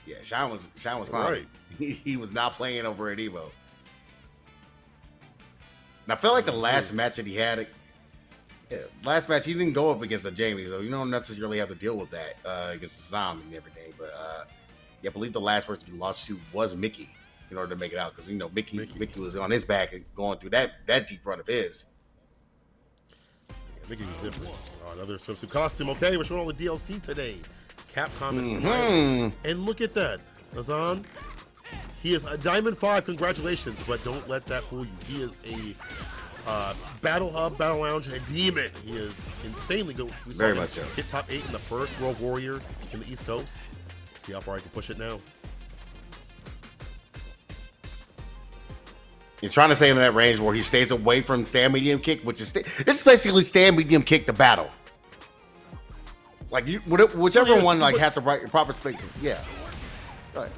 Yeah, Shine was clowning. Right. He was not playing over at Evo. And I feel like the last match that he had, last match he didn't go up against a Jamie, so you don't necessarily have to deal with that against Zom and everything. But yeah, I believe the last person he lost to was Mickey in order to make it out, because Mickey was on his back and going through that deep run of his. Yeah, Mickey was different. Another swimsuit costume. Okay, we're showing all the DLC today. Capcom is smiling, and look at that, Azan. He is a Diamond 5. Congratulations, but don't let that fool you. He is a Battle Hub, Battle Lounge, and demon. He is insanely good. We saw him hit top 8 in the first World Warrior in the East Coast. See how far I can push it now. He's trying to stay in that range where he stays away from stand medium kick, which is this is basically stand medium kick to battle. Like whichever one like has the right proper space. Yeah. Go ahead.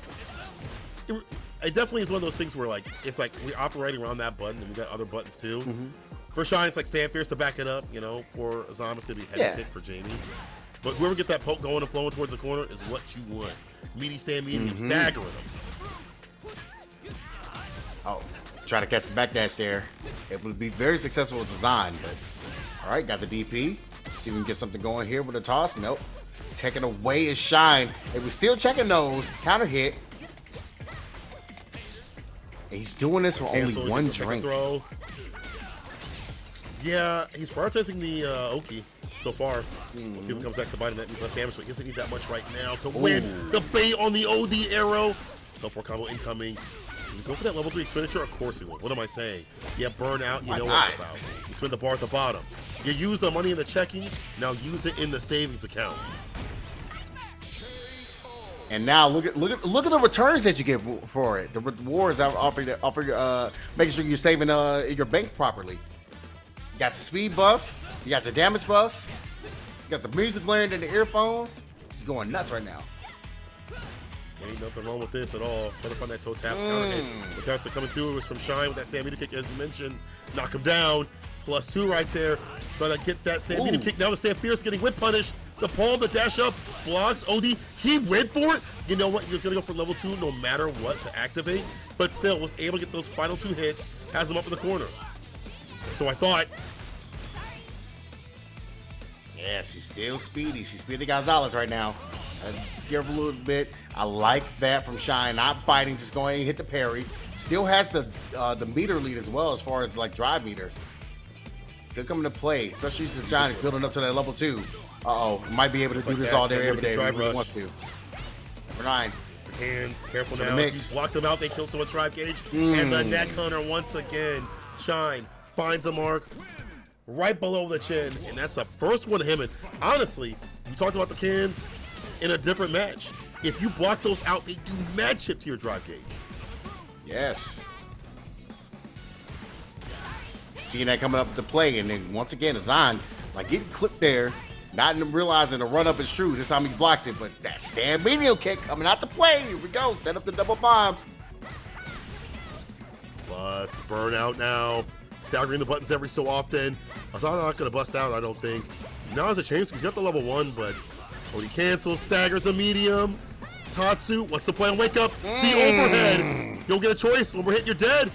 It definitely is one of those things where like it's like we're operating around that button, and we got other buttons too. For Shine, it's like stand fierce to back it up. You know, for Azam, it's gonna be heavy kick for Jamie. But whoever get that poke going and flowing towards the corner is what you want. Meaty stand medium, staggering them. Oh, try to catch the backdash there. It would be very successful with design, but all right, got the DP. See if we can get something going here with a toss. Nope. Taking away his Shine. And we're still checking those. Counter hit. And he's doing this with only one drink. Throw. Yeah, he's prioritizing the Oki so far. We'll see if it comes back to bite him. That means less damage, but he doesn't need that much right now to win. The bait on the OD arrow. Teleport combo incoming. Do we go for that level 3 expenditure? Of course we will. What am I saying? Yeah, burn out. You know what it's about. You spend the bar at the bottom. You use the money in the checking. Now use it in the savings account. And now look at the returns that you get for it. The rewards offer making sure you're saving your bank properly. You got the speed buff, you got your damage buff, you got the music blaring in the earphones. She's going nuts right now. Ain't nothing wrong with this at all. Trying to find that toe tap counter hit. The counts are coming through. It was from Shine with that stand meter kick, as you mentioned. Knock him down. +2 right there. Trying to get that stand meter kick. Now the stand fierce getting whip punish. The palm, the dash up, blocks, OD. He went for it. You know what? He was going to go for level 2 no matter what to activate. But still was able to get those final 2 hits. Has him up in the corner. So I thought. Yeah, she's still speedy. She's Speedy Gonzalez right now. Give her a little bit. I like that from Shine. Not biting, just going and hit the parry. Still has the meter lead as well as far as like drive meter. Could come into play, especially since Shine is building up to that level 2. Might be able to do this all day, every day if he wants to. Number 9. Hands, careful now. He blocked them out, they kill someone's drive gauge. And the neck hunter once again. Shine finds a mark right below the chin. And that's the first one to him. And honestly, we talked about the cans in a different match. If you block those out, they do mad chip to your drive gauge. Yes. Seeing that coming up to play, and then once again, Azan like getting clipped there, not realizing the run up is true. This time he blocks it, but that stand medium kick coming out to play. Here we go. Set up the double bomb. Plus burnout now. Staggering the buttons every so often. Azan not gonna bust out, I don't think. Now has a chance. He's got the level 1, but he cancels, staggers a medium. Tatsu, what's the plan? Wake up. The overhead. You don't get a choice. When we're hitting, you're dead.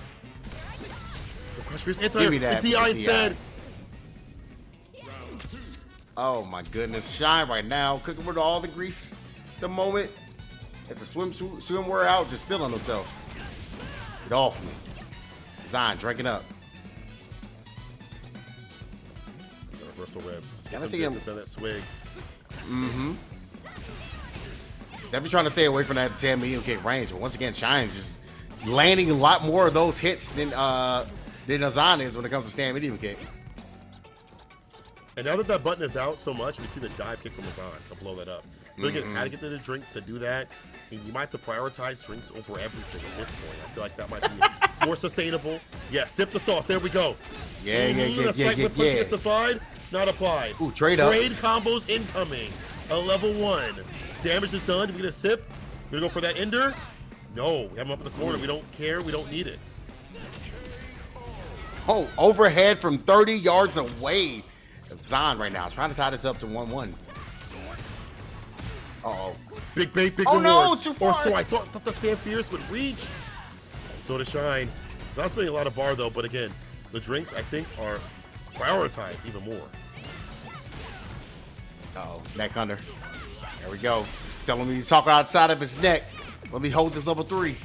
Give me that. DI instead. Oh my goodness. Shine right now. Cooking with all the grease. The moment. It's a swimwear out, just feeling himself. Get off me. Zion drinking up. Reversal rib. Gotta see him. On that swig. Definitely trying to stay away from that 10 medium kick range. But once again, Shine's just landing a lot more of those hits than Azan is when it comes to stand medium kick. And now that button is out so much, we see the dive kick from Azan to blow that up. But again, how to get to the drinks to do that, and you might have to prioritize drinks over everything at this point. I feel like that might be more sustainable. Yeah, sip the sauce. There we go. Yeah. Push hits aside, not applied. Ooh, trade up. Trade combos incoming. A level 1. Damage is done. We get a sip. We're gonna go for that ender. No, we have him up in the corner. We don't care. We don't need it. Oh, overhead from 30 yards away. Zan right now trying to tie this up to 1-1. Uh-oh. Big bait, big Oh, reward. no, too Or far. so I thought the Stand Fierce would reach. So to Shine. He's not spending a lot of bar though, but again, the drinks I think are prioritized even more. Uh-oh, neck under. There we go. Telling me he's talking outside of his neck. Let me hold this level 3.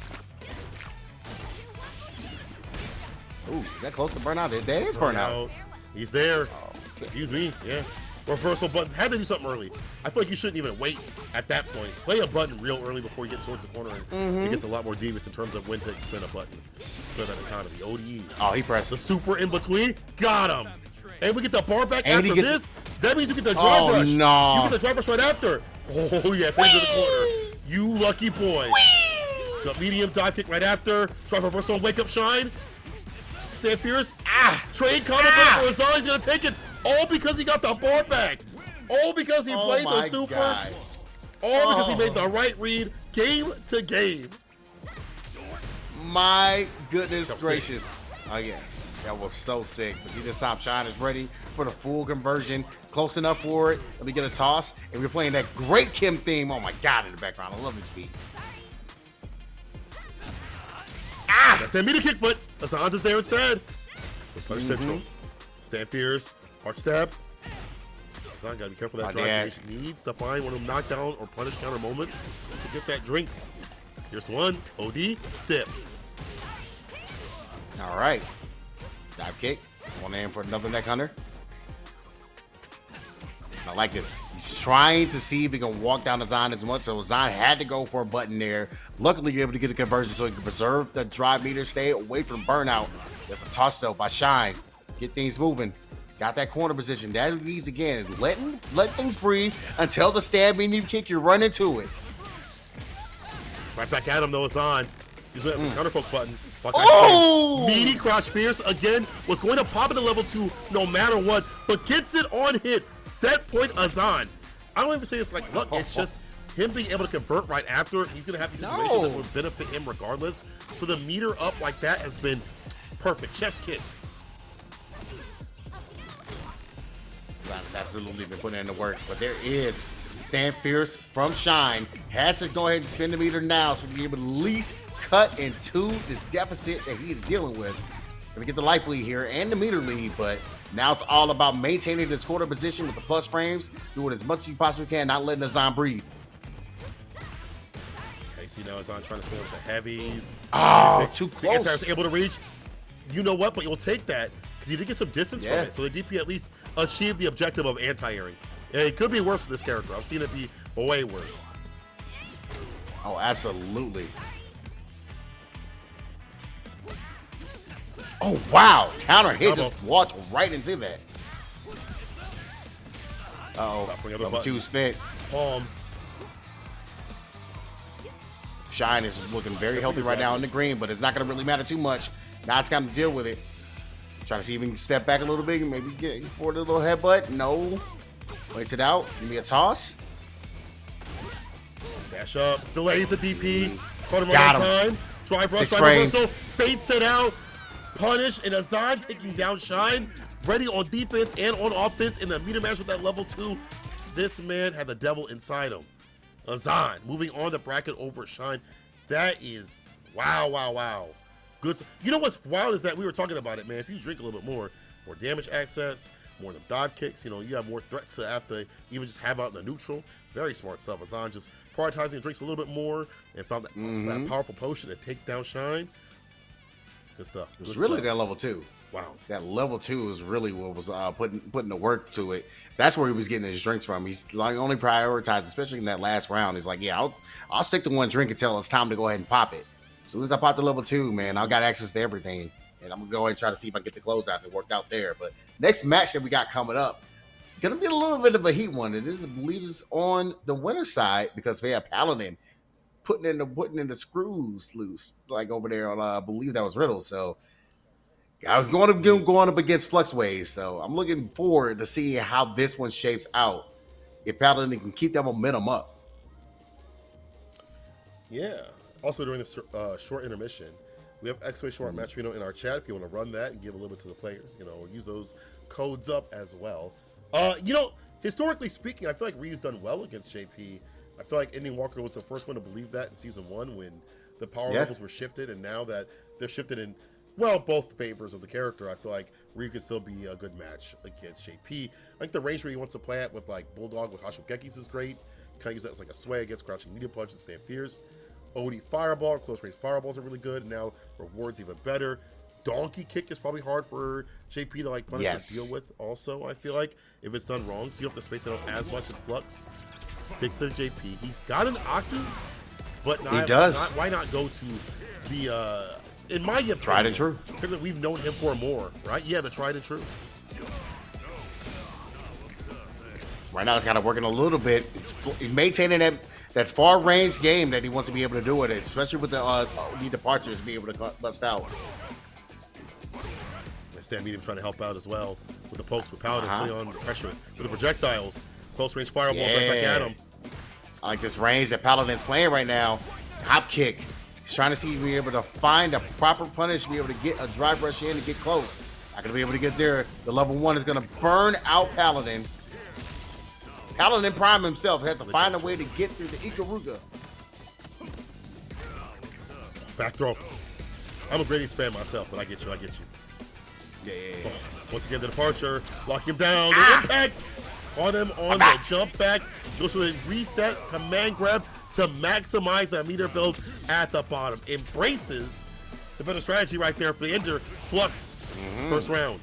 Ooh, is that close to burnout? That is burnout. He's there. Oh, Excuse me. Yeah. Reversal buttons. Had to do something early. I feel like you shouldn't even wait at that point. Play a button real early before you get towards the corner. And it gets a lot more devious in terms of when to spin a button. For that economy. ODE. Oh, he pressed. The super in between. Got him. And we get the bar back And after this. That means you get the drive Oh, rush. no. You get the drive rush right after. Oh, yeah. Things in the corner. You lucky boy. Jump medium, dive kick right after. Drive reversal and wake up shine. Stand Fierce. Trade combo for Azan. He's going to take it. All because he got the bar back. All because he played the super. God. All because he made the right read game to game. My goodness gracious. Oh, yeah. That was so sick. But this time, Shine is ready for the full conversion. Close enough for it. Let me get a toss. And we're playing that great Kim theme. Oh, my God, in the background. I love this beat. That's a meter kick, but Azan's is there instead. Punish Central. Stand Fierce. Arch stab. Azan gotta be careful that drive. He needs to find one of them knockdown or punish counter moments to get that drink. Here's one. OD. Sip. All right. Dive kick. Going in for another neck hunter. I like this. He's trying to see if he can walk down Azan as much. So Azan had to go for a button there. Luckily, you're able to get a conversion so he can preserve the drive meter, stay away from burnout. That's a toss though by Shine. Get things moving. Got that corner position. That means again, let things breathe until the stab medium kick. You run into it. Right back at him though, Azan. Usually that's a counter poke button. Oh! Meaty Crouch Fierce again was going to pop into level 2 no matter what, but gets it on hit. Set point Azan. I don't even say it's like luck, it's just him being able to convert right after. He's going to have these situations that would benefit him regardless. So the meter up like that has been perfect. Chef's kiss. Azan's absolutely been putting in the work, but there is Stand Fierce from Shine. Has to go ahead and spin the meter now so we can be able to at least cut into this deficit that he is dealing with. We get the life lead here and the meter lead, but now it's all about maintaining this corner position with the plus frames, doing as much as you possibly can, not letting Azan breathe. Okay, see now Azan trying to spin with the heavies. Oh, too close. The anti-air's able to reach. You know what? But you'll take that because you did get some distance from it. So the DP at least achieved the objective of anti-airing. Yeah, it could be worse for this character. I've seen it be way worse. Oh, absolutely. Oh, wow. Counter hit just walked right into that. Uh-oh. Level 2's fit. Palm. Shine is looking very healthy right now in the green, but it's not going to really matter too much. Now it's time to deal with it. Try to see if he can step back a little bit and maybe get for the little headbutt. No. Waits it out. Give me a toss. Dash up. Delays the DP. Caught him Got on him. time. Drive rush, drive reversal. Baits it out. Punish. And Azan taking down Shine. Ready on defense and on offense in the meter match with that level 2. This man had the devil inside him. Azan moving on the bracket over Shine. That is wow, wow, wow. Good. You know what's wild is that we were talking about it, man. If you drink a little bit more damage access, more than dive kicks, you know, you have more threats to have to even just have out in the neutral. Very smart stuff. Azan just prioritizing drinks a little bit more and found that powerful potion to take down Shine. Good stuff. It was really that level 2. Wow. That level 2 is really what was putting the work to it. That's where he was getting his drinks from. He's like only prioritized, especially in that last round. He's like, yeah, I'll stick to one drink until it's time to go ahead and pop it. As soon as I pop the level 2, man, I got access to everything. And I'm going to go ahead and try to see if I can get the closeout. It worked out there. But next match that we got coming up, going to be a little bit of a heat one. It is, I believe, is on the winner's side because we have Paladin putting in the screws loose, like over there on, I believe that was Riddle. So I was going up against Fluxways. So I'm looking forward to seeing how this one shapes out. If Paladin can keep that momentum up. Yeah. Also, during this short intermission, we have X-Ray Short Match in our chat if you want to run that and give a little bit to the players. You know, use those codes up as well. You know, historically speaking, I feel like Ryu's done well against JP I feel like Ending Walker was the first one to believe that in Season 1 when the power levels were shifted, and now that they're shifted in, well, both favors of the character, I feel like Ryu could still be a good match against JP. I think the range where he wants to play at with like Bulldog with Hashokekis is great. Kind of use that as like a sway against crouching medium punch and stand fierce. OD Fireball, close range fireballs are really good, and now rewards even better. Donkey kick is probably hard for JP to like punish and deal with also, I feel like, if it's done wrong. So you have to space it out as much as Flux. Sticks to the JP. He's got an Aki, but why not go to the in my opinion, tried and true. Because we've known him for more, right? Yeah, the tried and true. Right now, it's kind of working a little bit. He's maintaining that far range game that he wants to be able to do with it, especially with the departures, be able to bust out. Stand medium trying to help out as well with the pokes with Paladin, really on the pressure with the projectiles. Close range fireballs right back at him. I like this range that Paladin's playing right now. Hop kick. He's trying to see if he's able to find a proper punish, be able to get a drive rush in and get close. Not going to be able to get there. The level 1 is going to burn out Paladin. Paladin Prime himself has to find a way to get through the Ikaruga. Back throw. I'm a Grady's fan myself, but I get you. Yeah. Once again, the departure. Lock him down. The impact on him on the jump back. Goes for the reset command grab to maximize that meter build at the bottom. Embraces the better strategy right there for the ender. Flux, first round.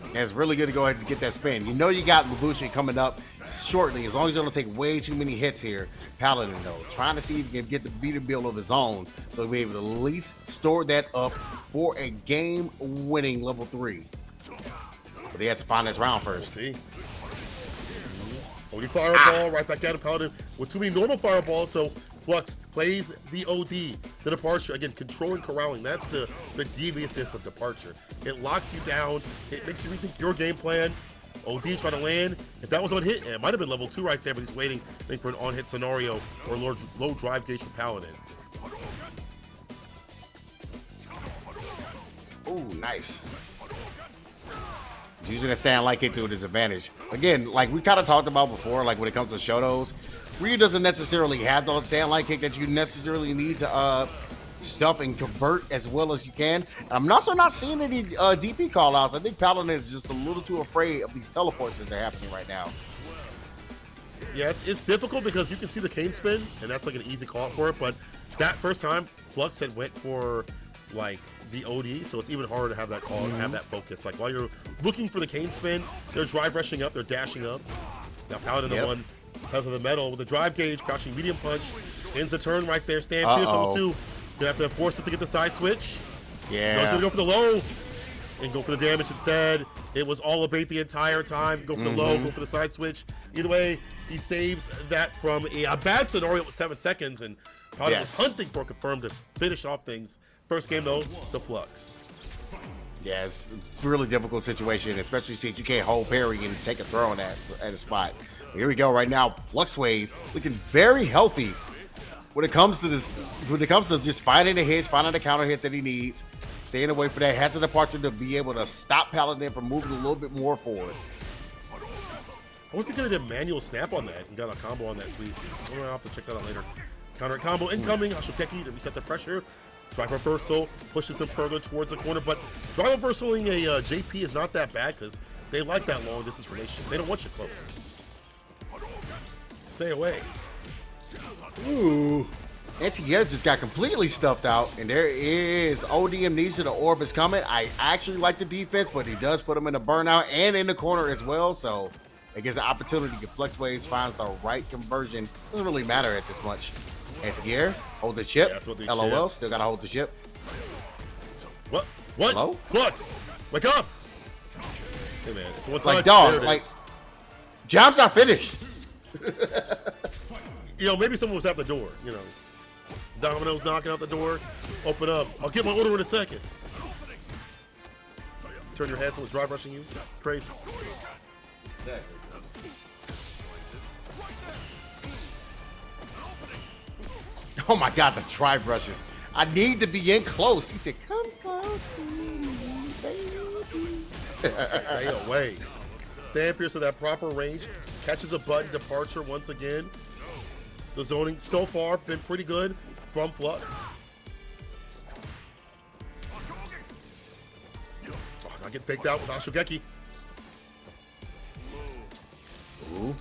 And it's really good to go ahead and get that spin. You know you got Mabushi coming up shortly, as long as you don't take way too many hits here. Paladin, though, trying to see if he can get the meter build of his own, so he'll be able to at least store that up for a game-winning level 3. But he has to find this round first. We'll see. OD fireball right back at him. Paladin with too many normal fireballs, so Flux plays the OD, the departure. Again, controlling corralling. That's the deviousness of departure. It locks you down. It makes you rethink your game plan. OD trying to land. If that was on hit, it might have been level 2 right there, but he's waiting for an on-hit scenario or low drive gauge for Paladin. Ooh, nice. He's using a stand like it to his advantage. Again, like we kind of talked about before, like when it comes to Shotos, Ryu doesn't necessarily have the stand like kick that you necessarily need to stuff and convert as well as you can. I'm also not seeing any DP call outs. I think Paladin is just a little too afraid of these teleports that are happening right now. Yeah, it's difficult because you can see the cane spin, and that's like an easy call out for it. But that first time, Flux had went for like the OD, so it's even harder to have that call and have that focus. Like while you're looking for the cane spin, they're drive rushing up, they're dashing up. Now Paladin the one comes with the metal with the drive gauge, crouching medium punch, ends the turn right there. Stand fierce level 2. Gonna have to force it to get the side switch. Yeah. He's gonna go for the low and go for the damage instead. It was all a bait the entire time. Go for the low, go for the side switch. Either way, he saves that from a bad scenario with 7 seconds, and Paladin was hunting for a confirm to finish off things. First game though, to Flux. Yeah, it's a really difficult situation, especially since you can't hold parry and take a throw in at a spot. Here we go right now. Flux Wave looking very healthy when it comes to this. When it comes to just finding the hits, finding the counter hits that he needs, staying away for that hazard departure to be able to stop Paladin from moving a little bit more forward. I wonder if he could have did manual snap on that and got a combo on that sweep. I'm gonna have to check that out later. Counter combo incoming. Hashokeki to reset the pressure. Drive reversal pushes him further towards the corner, but drive reversaling a JP is not that bad because they like that long distance relationship. They don't want you close. Stay away. Ooh. Anti-air just got completely stuffed out, and there is OD Amnesia. The orb is coming. I actually like the defense, but he does put him in a burnout and in the corner as well, so it gives an opportunity to Flex Waves, finds the right conversion. Doesn't really matter at this much. Anti-air, hold the chip. Yeah, LOL, still gotta hold the chip. What? Hello? Flux, wake up! Hey man, it's one touch. Like dog, like job's not finished. You know, maybe someone was at the door. You know, Domino's knocking out the door. Open up. I'll get my order in a second. Turn your head, someone's drive rushing you. It's crazy. Exactly. Oh my God, the drive rushes. I need to be in close. He said, come close to me, baby. Stay away. Stand fierce to that proper range. Catches a button departure once again. The zoning so far been pretty good from Flux. Oh, not getting faked out with Ashogeki. Ooh.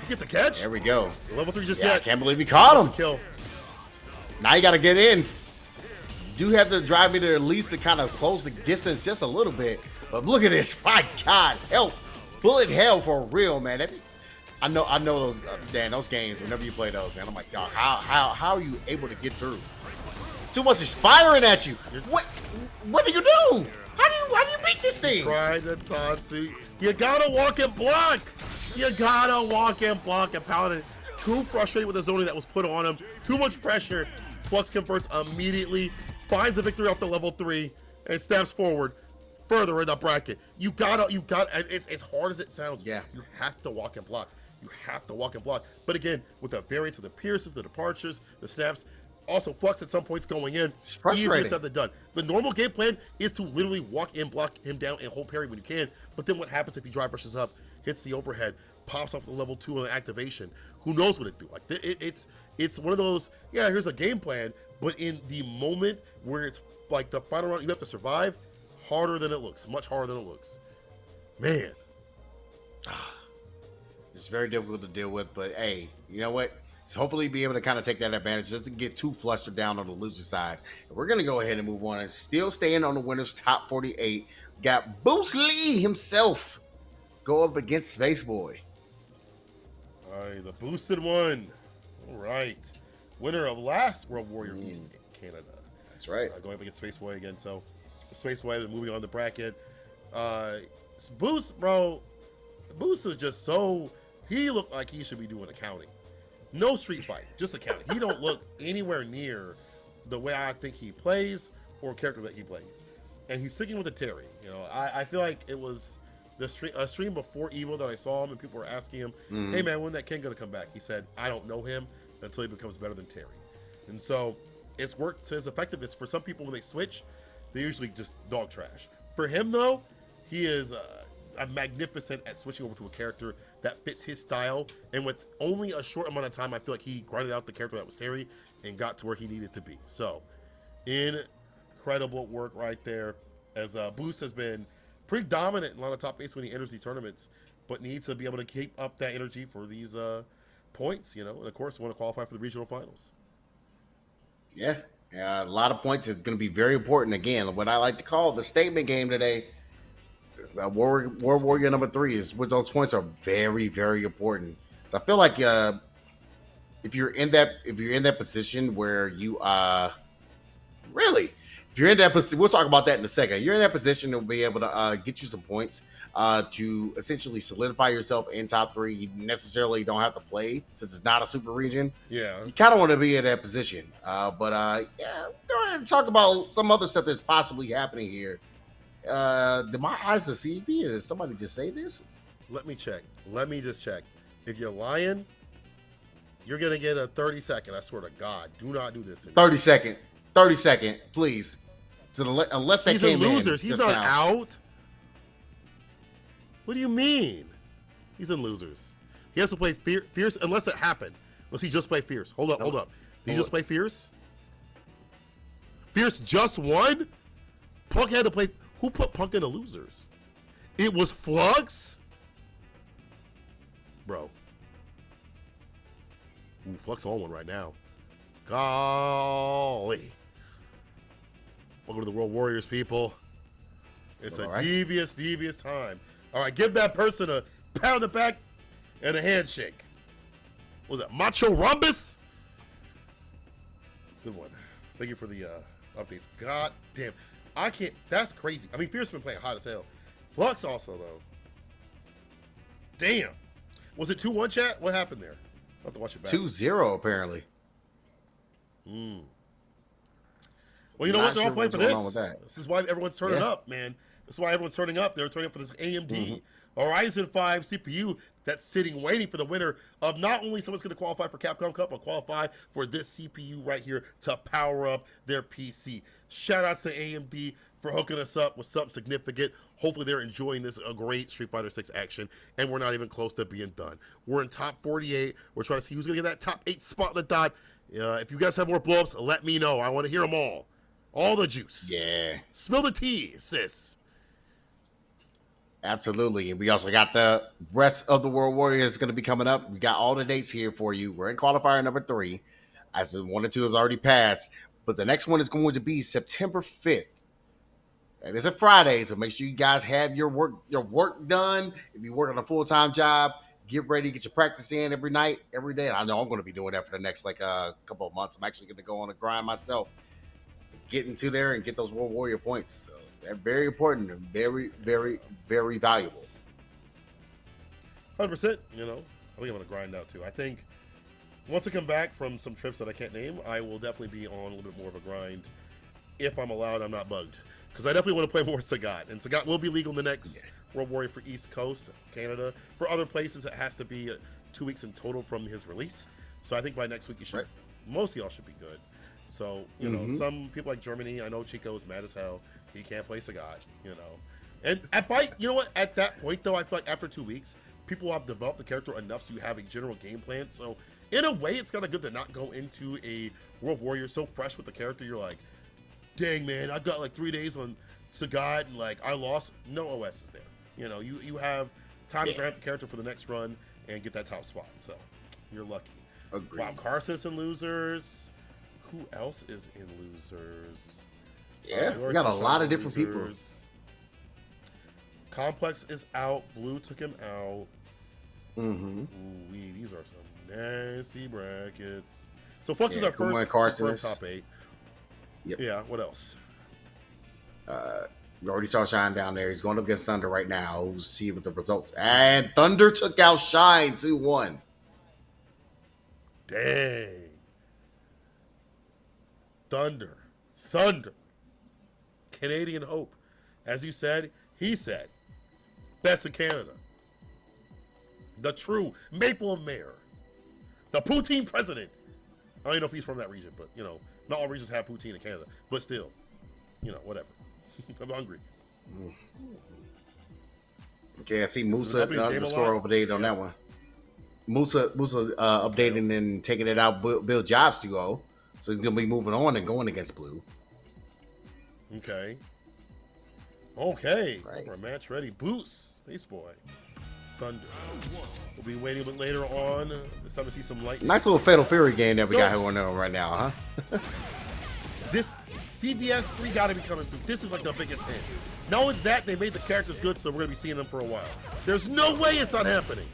He gets a catch. There we go. The level 3 just Yeah, I hit. can't believe he caught him. Kill. Now you got to get in. You do have to drive me to at least to kind of close the distance just a little bit. But look at this. My God. Help. Bullet hell for real, man. I know those, those games, whenever you play those, man. I'm like, dog, how are you able to get through? Too much is firing at you. What do you do? How do you beat this thing? Try the Tatsu. You gotta walk and block. You gotta walk and block. And Paladin, too frustrated with the zoning that was put on him. Too much pressure. Flux converts immediately, finds the victory off the level 3, and steps forward further in the bracket. You gotta, it's as hard as it sounds. Yeah. You have to walk and block. You have to walk and block. But again, with the variance of the pierces, the departures, the snaps, also Flux at some points going in, it's frustrating. Easier said than done. The normal game plan is to literally walk in, block him down, and hold parry when you can. But then what happens if he drive rushes up, hits the overhead, pops off the level 2 on activation? Who knows what it do? Like it's one of those. Yeah, here's a game plan, but in the moment where it's like the final round, you have to survive. Harder than it looks. Much harder than it looks. Man. It's very difficult to deal with, but hey, you know what? So hopefully be able to kind of take that advantage just to get too flustered down on the loser side. And we're going to go ahead and move on and still staying on the winners top 48. Got Bruce Lee himself go up against Space Boy. All right, the boosted one. All right. Winner of last World Warrior East in Canada. That's right. Going up against Space Boy again. So Space Boy is moving on the bracket. Boost, bro. Boost is just so, he looked like he should be doing accounting. No street fight, just accounting. He don't look anywhere near the way I think he plays or character that he plays. And he's sticking with the Terry. You know, I feel like it was a stream before Evo that I saw him and people were asking him, hey man, when that King gonna come back? He said, I don't know him until he becomes better than Terry. And so it's worked to his effectiveness. For some people, when they switch, they usually just dog trash. For him though, he is a magnificent at switching over to a character that fits his style, and with only a short amount of time, I feel like he grinded out the character that was Terry and got to where he needed to be. So, incredible work right there, as Boost has been pretty dominant in a lot of top 8s when he enters these tournaments, but needs to be able to keep up that energy for these points, you know, and of course want to qualify for the regional finals. Yeah, a lot of points is going to be very important. Again, what I like to call the statement game today. World Warrior number 3 is with those points are very, very important. So I feel like if you're in that position where you really, if you're in that position, we'll talk about that in a second. You're in that position to be able to get you some points to essentially solidify yourself in top 3. You necessarily don't have to play since it's not a super region. Yeah, you kind of want to be in that position. But yeah, go ahead and talk about some other stuff that's possibly happening here. Did my eyes deceive me? Did somebody just say this? Let me check. Let me just check. If you're lying, you're gonna get a 30-second. I swear to God, do not do this. 30-second, 30-second, please. So unless they he's came in losers. He's not now. out. What do you mean? He's in losers. He has to play Fierce unless it happened. Unless he just play Fierce. Hold up, hold up. Did he just play Fierce? Fierce just won? Punk had to play. Who put Punk in the losers? It was Flux? Bro. Ooh, Flux on one right now. Golly. Welcome to the World Warriors, people. It's a devious, devious time. All right, give that person a pat on the back and a handshake. What was that, Macho Rumbus? Good one. Thank you for the updates. God damn. I can't. That's crazy. I mean, Fierce been playing hot as hell. Flux also, though. Damn. Was it 2-1, chat? What happened there? I'll have to watch it back. 2-0, apparently. Well, you know what? They're all playing for this. This is why everyone's turning up, man. This is why everyone's turning up. They're turning up for this AMD Horizon 5 CPU that's sitting waiting for the winner of not only someone's going to qualify for Capcom Cup, but qualify for this CPU right here to power up their PC. Shout outs to AMD for hooking us up with something significant. Hopefully they're enjoying this great Street Fighter 6 action, and we're not even close to being done. We're in top 48. We're trying to see who's going to get that top 8 spot in the dot. If you guys have more blow-ups, let me know. I want to hear them all. All the juice. Yeah. Spill the tea, sis. Absolutely. And we also got the rest of the World Warriors going to be coming up. We got all the dates here for you. We're in qualifier number 3. As 1 and 2 has already passed. But the next one is going to be September 5th. And it's a Friday, so make sure you guys have your work done. If you work on a full-time job, get ready, get your practice in every night, every day. And I know I'm going to be doing that for the next couple of months. I'm actually going to go on a grind myself, get into there and get those World Warrior points. So they're very important and very, very, very valuable. 100%. You know, I think I'm going to grind out too. I think once I come back from some trips that I can't name, I will definitely be on a little bit more of a grind. If I'm allowed, I'm not bugged. Because I definitely want to play more Sagat. And Sagat will be legal in the next World Warrior for East Coast, Canada. For other places, it has to be 2 weeks in total from his release. So I think by next week, you should, most of y'all should be good. So, you know, some people like Germany, I know Chico is mad as hell. He can't play Sagat, you know. And you know what? At that point, though, I feel like after 2 weeks, people will have developed the character enough so you have a general game plan. So in a way, it's kind of good to not go into a World Warrior so fresh with the character. You're like, dang, man, I got like 3 days on Sagat and like I lost. No OS is there. You know, you have time to grab the character for the next run and get that top spot. So you're lucky. Agreed. Wow, Carson's in losers. Who else is in losers? Yeah, we got a lot of different people. Complex is out. Blue took him out. Mm-hmm. Ooh, these are some nasty brackets. So Flux is our Kuma first Carson top 8. Yep. Yeah, what else? We already saw Shine down there. He's going up against Thunder right now. We'll see what the results. And Thunder took out Shine 2-1. Dang. Thunder. Canadian Hope. As you said, he said, best in Canada. The true Maple Mayor. The poutine president. I don't even know if he's from that region, but, you know, not all regions have poutine in Canada. But still, you know, whatever. I'm hungry. Okay, I see Musa the score updated on that one. Musa updating and taking it out. Bill Jobs to go, so he's gonna be moving on and going against Blue. Okay. Right. For a match ready. Boost. Space Boy. Thunder. We'll be waiting a bit later on. It's time to see some light. Nice little Fatal Fury game that we got going on right now, huh? This CVS 3 got to be coming through. This is like the biggest hit. Not only that, they made the characters good, so we're going to be seeing them for a while. There's no way it's not happening.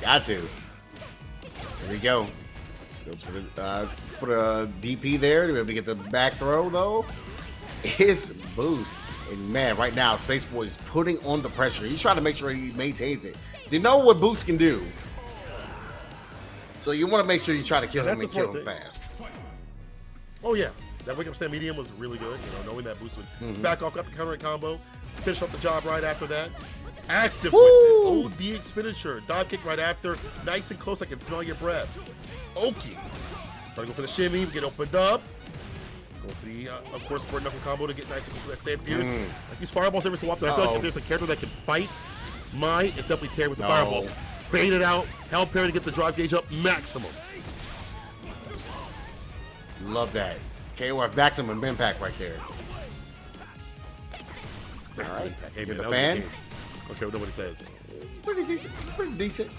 Got to. There we go. Goes for the DP there to be able to get the back throw, though. His boost. And man, right now, Space Boy is putting on the pressure. He's trying to make sure he maintains it. So you know what Boost can do. So you want to make sure you try to kill him and kill him fast. Oh, yeah. That wake up stand medium was really good. You know, knowing that Boost would back off, got the counter combo, finish up the job right after that. Active with it. OD expenditure. Dive kick right after. Nice and close. I can smell your breath. Okay. Try to go for the shimmy. Get opened up. Go for the, of course, board knuckle combo to get nice and close to that save Pierce. Like these fireballs every so often. I feel like if there's a character that can fight, it's definitely Terry with the fireballs. Bait it out. Held parry to get the drive gauge up maximum. Love that. KOF maximum impact right there. All right. Hey, man, the fan. Okay, well, nobody says. It's pretty decent.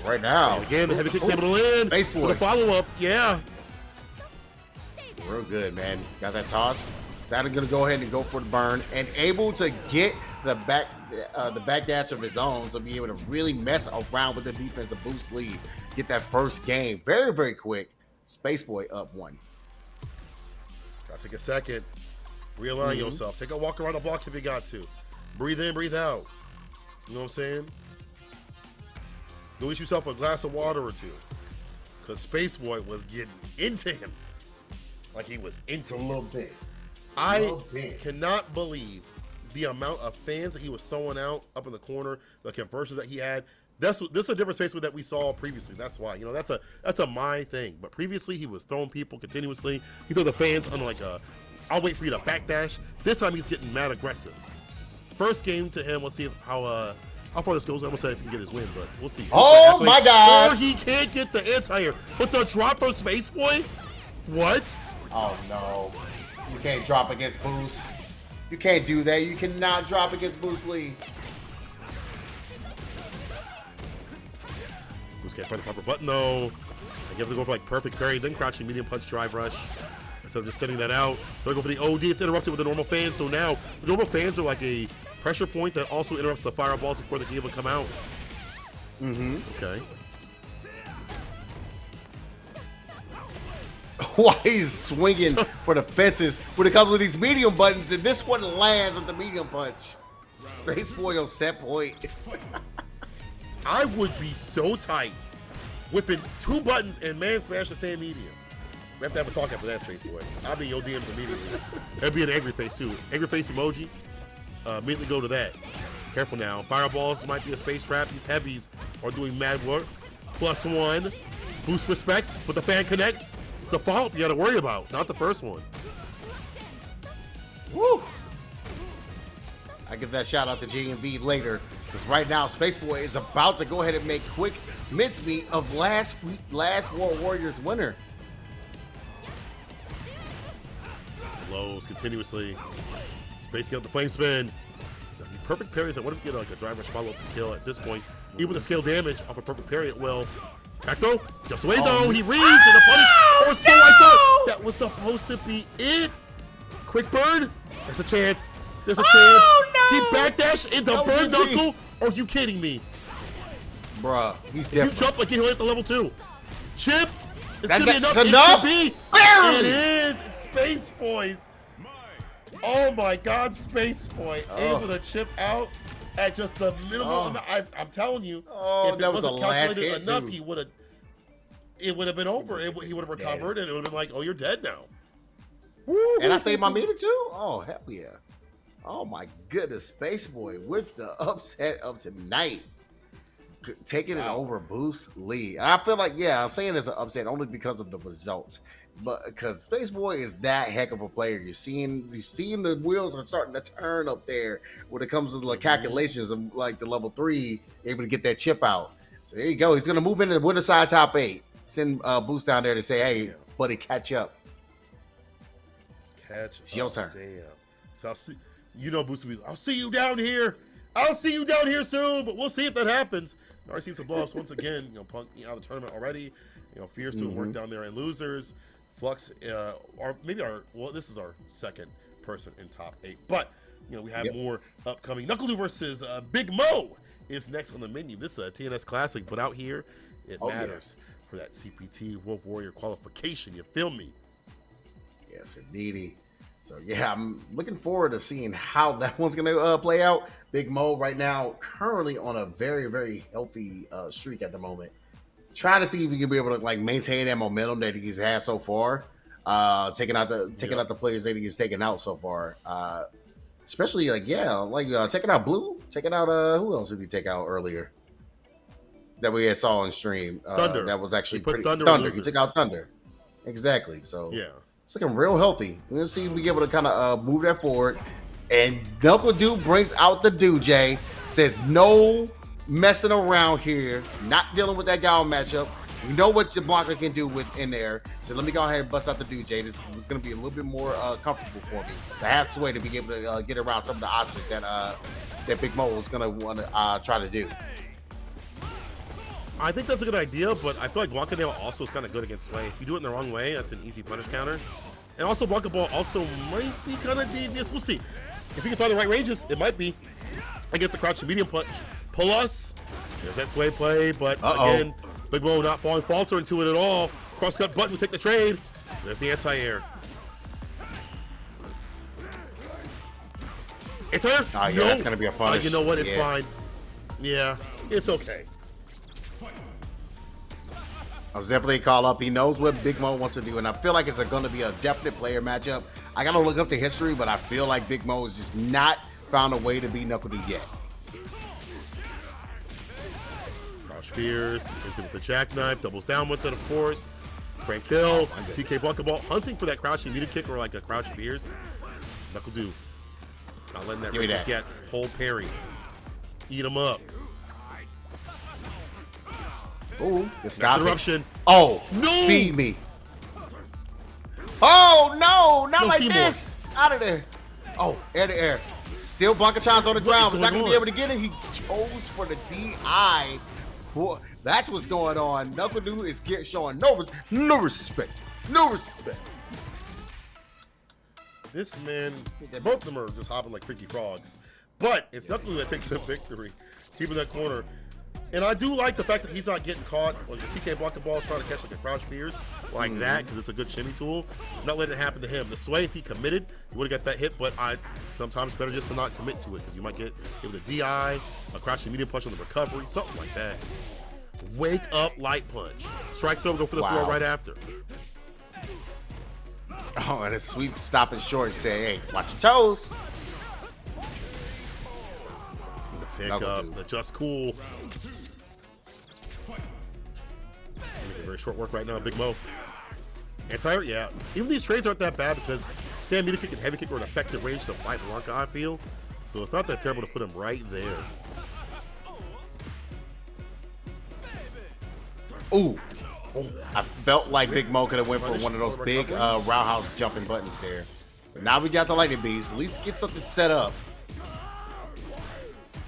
Right now. Again, the heavy kick's able to land. Base boy. The follow-up, yeah. Real good, man. Got that toss. That is going to go ahead and go for the burn. And able to get the back dash of his own. So be able to really mess around with the defensive boost lead. Get that first game. Very, very quick. Space Boy up 1. Gotta take a second. Realign yourself. Take a walk around the block if you got to. Breathe in, breathe out. You know what I'm saying? Go get yourself a glass of water or two. Because Space Boy was getting into him. Like he was into him. A little bit. I cannot believe the amount of fans that he was throwing out up in the corner, the conversions that he had. this is a different Space Boy that we saw previously. That's why, you know, that's a my thing. But previously he was throwing people continuously. He threw the fans on like a, I'll wait for you to backdash. This time he's getting mad aggressive. First game to him, we'll see how far this goes. I'm gonna say if he can get his win, but we'll see. Oh my God! Or he can't get the anti-air, but the drop from Space Boy. What? Oh no! You can't drop against Boost. You can't do that. You cannot drop against Boost Lee. Boost can't find the proper button though. I guess they go for like perfect parry, then crouching medium punch drive rush. Instead of just sending that out, they'll go for the OD. It's interrupted with the normal fans. So now the normal fans are like a pressure point that also interrupts the fireballs before they can even come out. Okay. Why he's swinging for the fences when it comes with these medium buttons, and this one lands with the medium punch. Space Boy on set point. I would be so tight whipping 2 buttons and man smash to stand medium. We have to have a talk after that, Space Boy. I'll be in your DMs immediately. That'd be an angry face too. Angry face emoji. Immediately go to that. Careful now. Fireballs might be a space trap. These heavies are doing mad work. +1. Boost respects, but the fan connects. It's the follow-up you got to worry about, not the first one. Woo! I give that shout out to GMV later, because right now Space Boy is about to go ahead and make quick mincemeat of last World Warriors winner. Lows continuously. Spacing out the flame spin. Perfect parries. I wonder if you get like a drive rush follow-up to kill at this point. Even with the scale damage off a perfect parry, it will. Back throw. Jumps away though. He reads and a punish. Or so I thought. That was supposed to be it. Quick burn. There's a chance. There's a chance. No. He backdash into burn knuckle. Are you kidding me? Bruh, he's You different. jump like he'll hit the level 2. Chip. It's That- gonna be enough. that's enough? It should be. Barely. It is. Space Boys. Oh my God, Space Boy able to chip out at just the minimum amount. I'm telling you, if that it was the wasn't last calculated hit, enough, too. it would have been over. He would have recovered, and it would have been like, oh, you're dead now. And I saved my meter too? Oh, hell yeah. Oh my goodness, Space Boy with the upset of tonight. Taking it over Boost Lee. And I feel like, yeah, I'm saying it's an upset only because of the results. But because Space Boy is that heck of a player. You're seeing the wheels are starting to turn up there when it comes to the calculations of like the level 3, able to get that chip out. So there you go. He's gonna move into the winner side top 8. Send Boost down there to say, hey, buddy, catch up. It's your turn. Damn. So I'll see. You know, Boost will be, I'll see you down here. I'll see you down here soon. But we'll see if that happens. I already seen some blow-ups once again. You know, Punk out of the tournament already. You know, Fierce doing work down there in losers. Flux, or maybe this is our second person in top 8. But, you know, we have more upcoming. Knuckle versus Big Mo is next on the menu. This is a TNS Classic, but out here, it matters for that CPT World Warrior qualification. You feel me? Yes, indeedy. So, yeah, I'm looking forward to seeing how that one's going to play out. Big Mo right now currently on a very, very healthy streak at the moment. Trying to see if he can be able to like maintain that momentum that he's had so far, taking out the players that he's taken out so far. Especially taking out Blue, taking out who else did he take out earlier that we saw on stream? Thunder. That was actually pretty Thunder. He took out Thunder. Exactly. So yeah, it's looking real healthy. We're gonna see if we get able to kind of move that forward. And Knuckle Dude brings out the Dujay, says no messing around here, not dealing with that Gal matchup. We know what your blocker can do in there. So let me go ahead and bust out the Dujay. This is going to be a little bit more comfortable for me. So I have to way to be able to get around some of the options that Big Mo is going to want to try to do. I think that's a good idea, but I feel like Guancadale also is kind of good against Sway. If you do it in the wrong way, that's an easy punish counter. And also, Blanca Ball also might be kind of devious. We'll see. If you can find the right ranges, it might be. Against the crouching medium punch. Plus, there's that Sway play, but again, Big Mo not falter into it at all. Cross-cut button will take the trade. There's the anti-air. It's her. Yeah, that's going to be a punish. You know what? It's fine. Yeah, it's okay. I was definitely a call up. He knows what Big Mo wants to do, and I feel like it's going to be a definite player matchup. I got to look up the history, but I feel like Big Mo has just not found a way to beat Knuckle D yet. Crouch Fears, hits it with the jackknife, doubles down with it, of course. Crank kill, TK block the ball, hunting for that crouching immediate kick or like a Crouch Fears. Knuckle do. Not letting that rip yet. Hold parry. Eat him up. Ooh, stop interruption. Oh, no! Feed me. Oh, no, not like Seymour. this. Out of there. Oh, air to air. Still Blanca-chan's on the ground, but not going to be able to get it. He goes for the DI. That's what's going on. Knuckle Dude is showing no respect. No respect. This man, both of them are just hopping like freaky frogs. But it's Knuckle that takes the victory, keeping that corner. And I do like the fact that he's not getting caught. Like the TK block the ball, trying to catch like a Crouch Fears like that, because it's a good shimmy tool. Not letting it happen to him. The sway, if he committed, he would have got that hit. But sometimes better just to not commit to it, because you might get hit with a DI, a crouching medium punch on the recovery, something like that. Wake up, light punch. Strike throw, go for the throw right after. Oh, and a sweep stopping short, say, hey, watch your toes. Pick up the just cool. Very short work right now, Big Mo. Anti-air, yeah. Even these trades aren't that bad because stand meter kick and heavy kick are an effective range to fight Blanca, I feel. So it's not that terrible to put him right there. Ooh. I felt like Big Mo could have went for one of those big roundhouse jumping buttons there. But now we got the lightning beast. At least get something set up.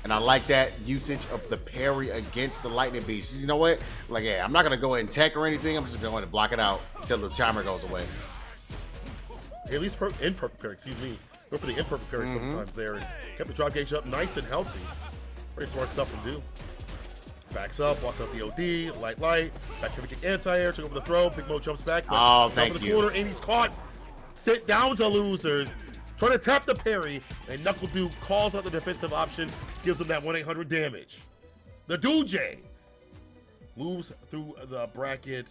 And I like that usage of the parry against the lightning beast. You know what? Like, yeah, I'm not going to go ahead and tech or anything. I'm just going to block it out until the timer goes away. At least imperfect parry, excuse me. Go for the imperfect parry sometimes there. And kept the drop gauge up nice and healthy. Very smart stuff to do. Backs up, walks out the OD, light, back heavy kick anti-air, took over the throw, Big Mo jumps back. Oh, thank the you. Corner, and he's caught. Sit down to losers. Trying to tap the parry, and Knuckle Dude calls out the defensive option, gives him that 1-800 damage. The Doojay moves through the bracket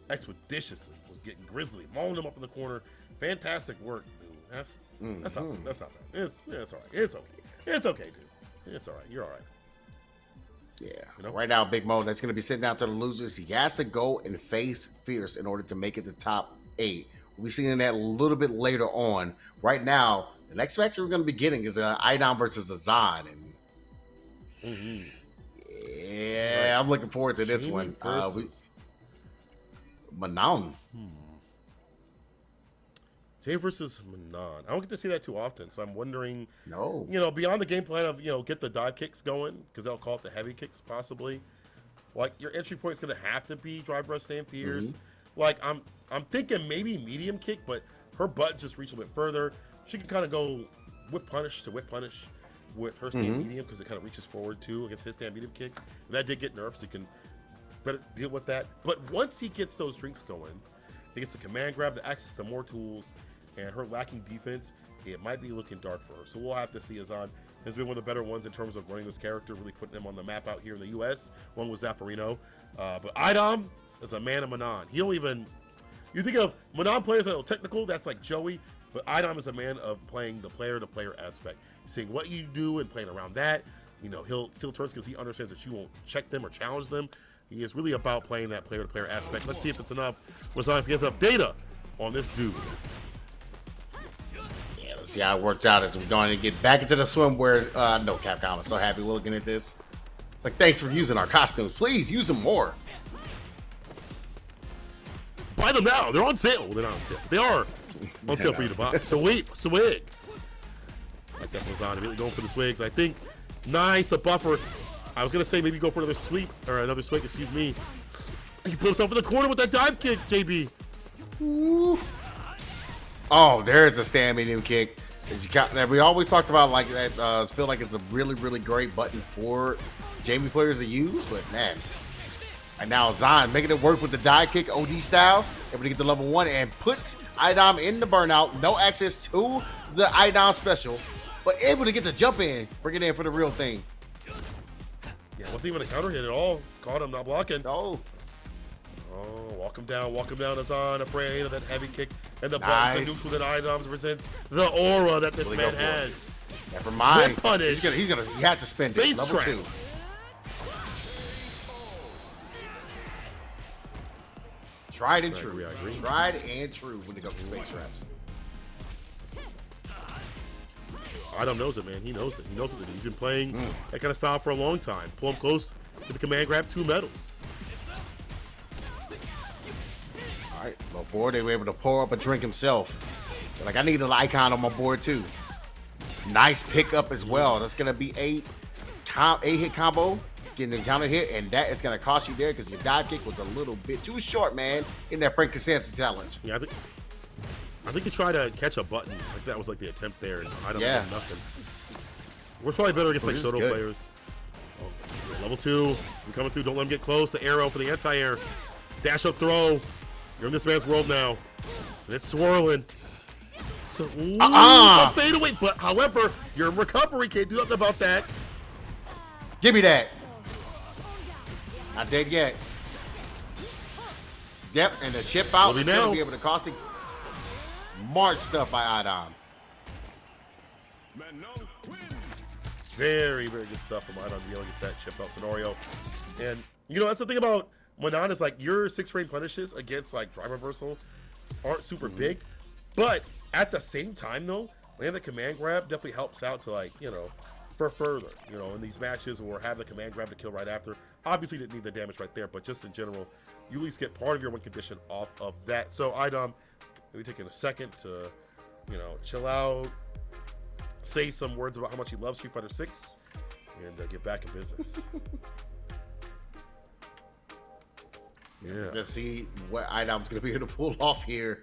expeditiously, was getting grizzly, mauling him up in the corner. Fantastic work, dude. That's not bad. It's all right. It's okay. It's okay, dude. It's all right. You're all right. Yeah. You know? Right now, Big Mo, that's going to be sitting down to the losers. He has to go and face Fierce in order to make it to top 8. We'll be seeing that a little bit later on. Right now, the next match we're going to be getting is Idom versus Azan. And yeah, I'm looking forward to this one. Manon. Jay versus Manon. I don't get to see that too often, so I'm wondering, No. Beyond the game plan of, get the dive kicks going, because they'll call it the heavy kicks possibly. Like, your entry point is going to have to be drive rush stand fears. Like, I'm thinking maybe medium kick, but her butt just reach a bit further. She can kind of go whip punish to whip punish with her stand medium, because it kind of reaches forward too against his stand medium kick. And that did get nerfed, so you can better deal with that. But once he gets those drinks going, he gets the command grab, the access to more tools, and her lacking defense, it might be looking dark for her. So we'll have to see. Azan has been one of the better ones in terms of running this character, really putting them on the map out here in the U.S. One was Zaffarino. But Idom is a man of Manon. He don't even... You think of Manon players that are technical, that's like Joey, but Idom is a man of playing the player-to-player aspect. Seeing what you do and playing around that. He'll still turns because he understands that you won't check them or challenge them. He is really about playing that player-to-player aspect. Let's see if it's enough. If he has enough data on this dude. Yeah, let's see how it works out as we're going to get back into the swimwear. No, Capcom, I'm so happy we're looking at this. It's like, thanks for using our costumes. Please use them more. Buy them now. They're on sale. Well, they're not on sale. They are on sale for you to buy. Swig. Like that was on. Immediately going for the swigs. I think nice. The buffer. I was going to say maybe go for another sweep or another swig. Excuse me. He put himself in the corner with that dive kick, JB. Ooh. Oh, there's a stand medium kick. We always talked about like that. Feel like it's a really, really great button for Jamie players to use, but man. And now Zan making it work with the dive kick OD style, able to get to level 1 and puts Idom in the burnout. No access to the Idom special, but able to get the jump in, bring it in for the real thing. Yeah, wasn't even a counter hit at all. It's caught him not blocking. Oh, walk him down, Azan, afraid of that heavy kick and the buttons, the neutral that Idom presents, the aura that this man has. Never mind. Punish. He had to spend Space it. Level tracks. Tried and I true. agree, I agree. Tried and true when it comes to space traps. Adam knows it, man. He knows it. He knows what it is. He's been playing that kind of style for a long time. Pull him close with the command grab, 2 medals. All right, before they were able to pour up a drink himself. But like, I need an icon on my board too. Nice pickup as well. That's gonna be a 8-hit combo, getting the counter hit, and that is gonna cost you there because your dive kick was a little bit too short, man, in that Frankenstein challenge. Yeah, I think he tried to catch a button. Like that was like the attempt there, and I don't know nothing. We're probably better against like Soto players. Oh, level 2, you're coming through. Don't let him get close. The arrow for the anti-air. Dash up throw. You're in this man's world now. And it's swirling. So, a fadeaway. But however, you're in recovery. Can't do nothing about that. Give me that. Not dead yet. Yep, and the chip out is going to be able to cost it. Smart stuff by Adam. Very, very good stuff from Adam to be able to get that chip out scenario. And, you know, that's the thing about Manan is like your 6-frame punishes against like drive reversal aren't super big. But at the same time, though, landing the command grab definitely helps out to like, you know, for further, you know, in these matches or have the command grab to kill right after. Obviously didn't need the damage right there, but just in general, you at least get part of your win condition off of that. So Idom, maybe taking a second to, you know, chill out, say some words about how much he loves Street Fighter 6, and get back in business. Yeah. Let's see what Idom's going to be able to pull off here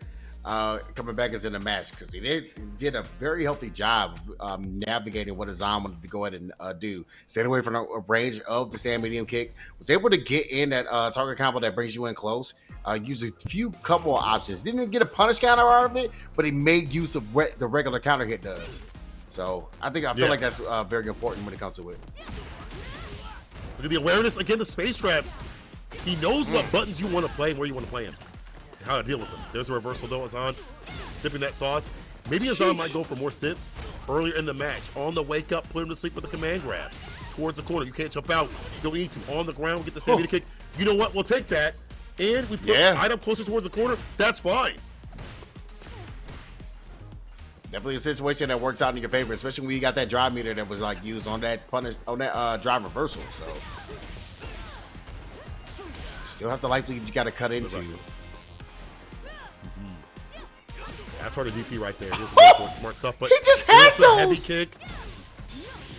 coming back as in the match, because he did a very healthy job of navigating what Azam wanted to go ahead and do. Stayed away from the range of the stand medium kick. Was able to get in that target combo that brings you in close. Use a few couple of options. Didn't get a punish counter out of it, but he made use of the regular counter hit does. So I feel like that's very important when it comes to it. Look at the awareness. Again, the space traps. He knows what buttons you want to play and where you want to play them. How to deal with them. There's a reversal though, Azan. Sipping that sauce. Maybe Azan might go for more sips earlier in the match. On the wake up, put him to sleep with a command grab. Towards the corner. You can't jump out. You don't need to. On the ground, get the stamina kick. You know what? We'll take that. And we put Item closer towards the corner. That's fine. Definitely a situation that works out in your favor, especially when you got that drive meter that was like used on that drive reversal. So still have the life lead you got to cut into. That's hard to DP right there. Here's smart stuff, but he just has those. Heavy kick.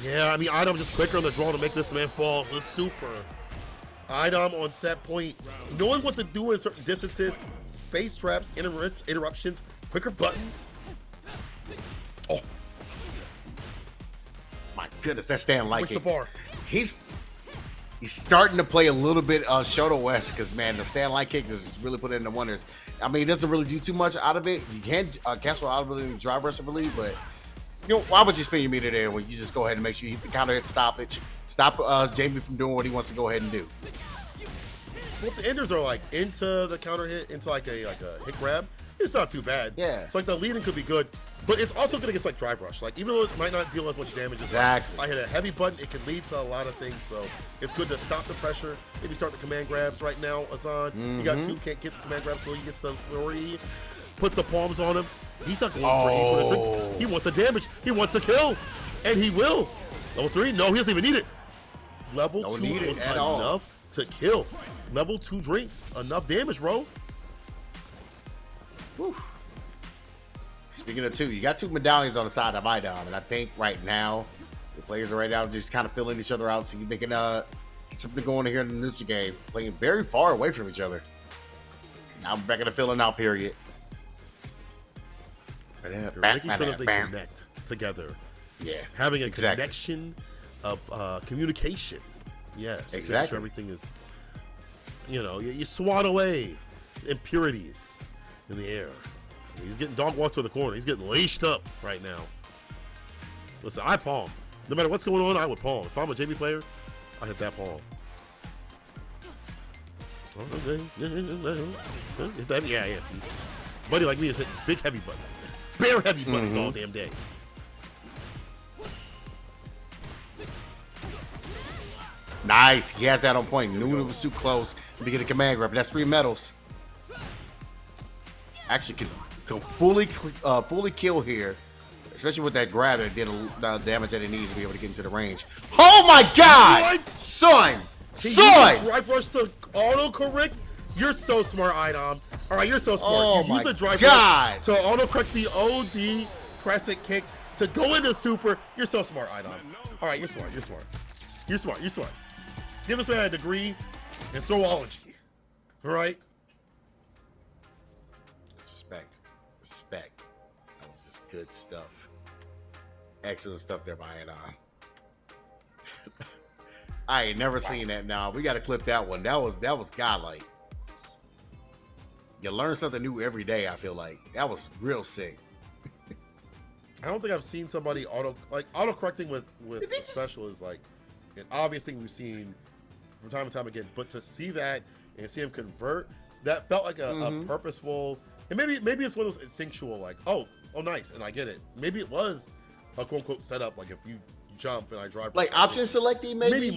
Yeah, I mean, Idom just quicker on the draw to make this man fall. It's super. Idom on set point, knowing what to do in certain distances, space traps, interruptions, quicker buttons. Oh my goodness, that stand like the bar. He's starting to play a little bit Shoto West because, man, the stand light kick is really put in the wonders. I mean, it doesn't really do too much out of it. You can cancel out of it in the drive rush, I believe, but you know, why would you spend your meter there when you just go ahead and make sure you hit the counter hit stoppage, stop Jamie from doing what he wants to go ahead and do. Well, if the enders are like into the counter hit, into like a hit grab, it's not too bad. Yeah. So like the lead-in could be good, but it's also gonna get like drive rush. Like even though it might not deal as much damage, exactly. Like, I hit a heavy button, it can lead to a lot of things. So it's good to stop the pressure. Maybe start the command grabs right now, Azan. You got 2, can't get the command grabs, so he gets the 3. Puts the palms on him. He's not going for ace when it drinks. He wants the damage. He wants the kill, and he will. Level 3? No, he doesn't even need it. Level 2 was enough to kill. Level 2 drinks, enough damage, bro. Whew. Speaking of 2, you got 2 medallions on the side of Idom, and I think right now the players are right now just kind of filling each other out, so they can get something going here in the neutral game, playing very far away from each other. Now we're back in the filling out period. They're making sure that they connect together. Yeah, having a connection of communication. Yes, exactly. Sure everything is, you know, you swat away impurities in the air. He's getting dog walked to the corner. He's getting leashed up right now. Listen, I palm. No matter what's going on, I would palm. If I'm a JB player, I hit that palm. Yeah. See, buddy like me is hitting big heavy buttons, bare heavy buttons all damn day. Nice. He has that on point. Knew it was too close to get a command grab. That's 3 medals. actually can fully kill here, especially with that grab that did the damage that it needs to be able to get into the range. Oh my God, What? son! He Son! used a drive rush to auto-correct? You're so smart, Idom. All right, you're so smart. Oh You use my a drive God. rush to auto-correct the OD crescent kick to go into super. You're so smart, Idom. All right, you're smart. You're smart. You're smart. You're smart. Give this man a degree in throwology. All right? Respect. Respect. That was just good stuff. Excellent stuff there by Adon. I ain't never seen that now. We got to clip that one. That was godlike. You learn something new every day, I feel like. That was real sick. I don't think I've seen somebody auto-correcting with a special is like an obvious thing we've seen from time to time again. But to see that and see him convert, that felt like a purposeful, and maybe it's one of those instinctual, like, oh nice, and I get it. Maybe it was a quote unquote setup, like if you jump and I drive like option selecting, maybe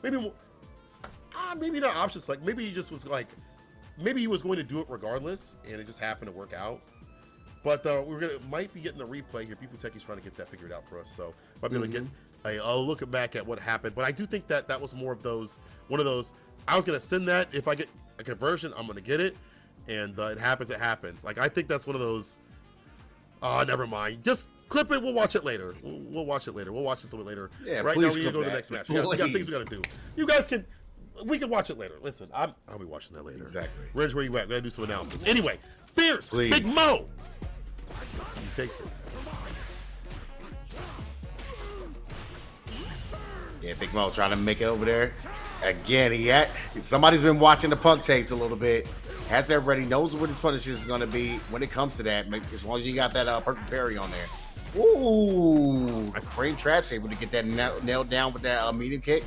maybe not option select. Maybe he just was like, maybe he was going to do it regardless, and it just happened to work out. But might be getting the replay here. Beefy Techie's trying to get that figured out for us, so might be able to get a look back at what happened. But I do think that was more of one of those. I was gonna send that. If I get a conversion, I'm gonna get it, and it happens. It happens. Like, I think that's one of those. Never mind. Just clip it. We'll watch it later. We'll watch it later. We'll watch this a little bit later. Yeah, right please now we need to go to the next match. We got things we gotta do. You guys can. We can watch it later. Listen, I'll be watching that later. Exactly. Reg, where you at? We gotta do some analysis. Anyway, Fierce, Please. Big Mo. Let's see who takes it. Yeah, Big Mo trying to make it over there. Again, somebody's been watching the punk tapes a little bit. Has that ready, knows what his punish is going to be when it comes to that. As long as you got that perfect parry on there. Ooh, frame traps able to get that nailed down with that medium kick.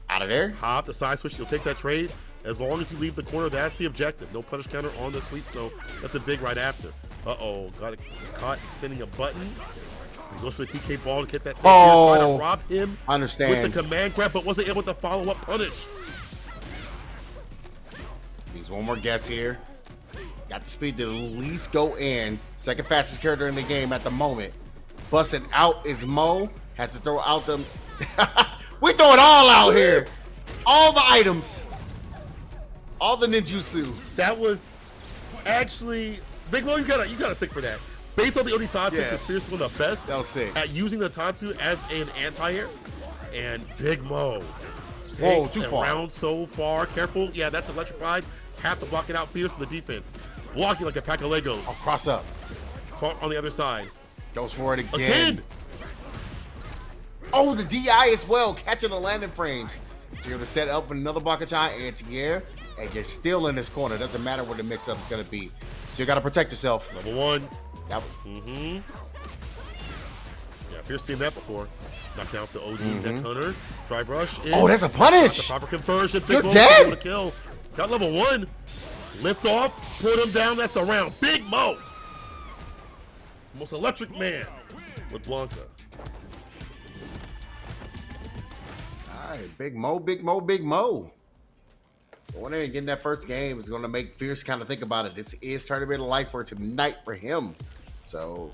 Out of there. Hop the side switch. You'll take that trade as long as you leave the corner. That's the objective. No punish counter on the sweep, so that's a big right after. Uh-oh, got it caught extending a button. He goes for the TK ball to get that save. Trying to rob him understand. with the command grab, but wasn't able to follow up punish. Needs one more guess here. Got the speed to at least go in. Second fastest character in the game at the moment. Busting out is Mo. Has to throw out them. We throw it all out here. All the items. All the ninjutsu. That was actually Big Mo. You gotta stick for that. Based on the OD Tatsu, because Fierce is one of the best that was sick. at using the Tatsu as an anti-air. And Big Mo. Whoa, too far. Around so far. Careful. Yeah, that's electrified. Have to block it out. Fierce for the defense. Blocking like a pack of Legos. Oh, cross up. Caught on the other side. Goes for it again. Again. Oh, the DI as well. Catching the landing frames. So you're going to set up with another Bakachan anti-air. And you're still in this corner. Doesn't matter what the mix-up is going to be. So you got to protect yourself. Level 1. That was... Yeah, Fierce seen that before. Knocked down with the OD neck hunter. Drive rush. Oh, that's a punish. That's a proper conversion. Big Good Mo able day. to kill. He's got level 1. Lift off. Put him down. That's a round. Big Mo. Most electric man with Blanca. All right, Big Mo, Big Mo, Big Mo. Going in and getting that first game is going to make Fierce kind of think about it. This is tournament of life for tonight for him. So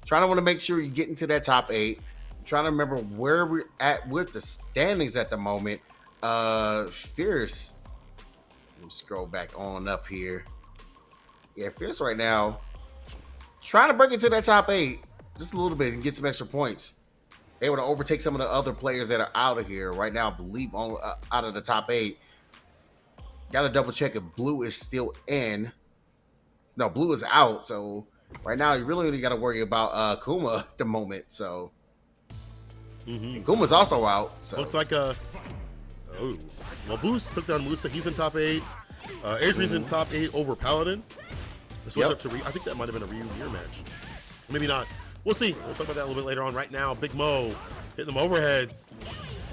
trying to want to make sure you get into that top 8. Trying to remember where we're at with the standings at the moment. Fierce. Let me scroll back on up here. Yeah, Fierce right now. Trying to break into that top 8 just a little bit and get some extra points. Able to overtake some of the other players that are out of here right now. I believe on out of the top 8. Got to double check if Blue is still in. No, Blue is out. So right now you really only got to worry about Kuma at the moment. So and Kuma's also out. So looks like well, Boost took down Musa. He's in top 8. Adrian's in top 8 over Paladin. The switch up to I think that might have been a Ryu mirror match. Maybe not. We'll see. We'll talk about that a little bit later on. Right now, Big Mo hitting them overheads.